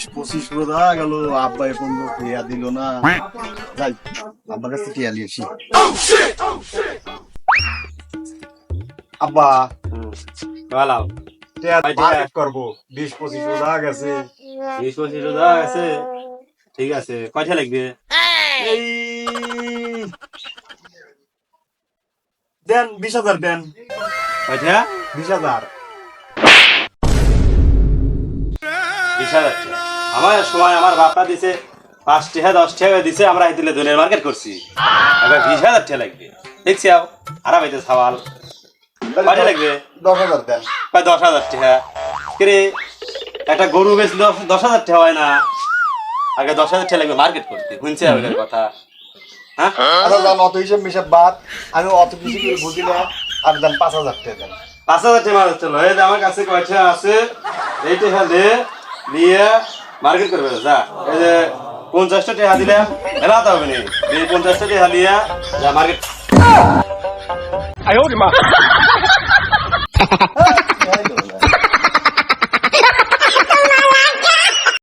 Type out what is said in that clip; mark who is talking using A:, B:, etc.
A: 20-25 রোজা গেল, আব্বা এখন টিয়া দিল না। যাই আব্বার কাছে টিয়া নিয়েছি। আব্বা
B: বলাও
A: টিয়া
B: মার্কেট
A: করবো, 20-25 রোজা গেছে।
B: 20-25 রোজা আছে, ঠিক আছে। কয়টা লাগবে?
A: এই দেন 20,000 দেন।
B: কয়টা?
A: 20,000।
B: 20,000 টাকা। আমার সময় আমার বাপটা দিছে 5 টাকা 10 টাকা দিছে, আমরা এদিকে দোলের মার্কেট করছি। এবার 20,000 টাকা লাগবে। দেখছি আও আরা বাইতে সওয়াল কয়টা লাগবে?
A: 10,000 দেন।
B: প্রায় 10,000 টাকা। কিরে একটা গরু বেচলো 10,000 টাকা হয় না? আগে 10,000 টাকা লাগবে মার্কেট করতে, শুনছে ওদের কথা? হ্যাঁ,
A: আচ্ছা জান, অত হিসেব মিসাব বাদ, আমি অত কিছু করে বুঝি না। আর দেন 5,000 টাকা দেন।
B: 5,000 টাকা মাল চলো। এই যে আমার কাছে কয়টা আছে, এই টাকা দে নিয়ে মার্কেট করবে যা। এই যে 50টা টাকা দিলাম, এলাতে হবে না। এই 50টা টাকা নিয়ে যা মার্কেট।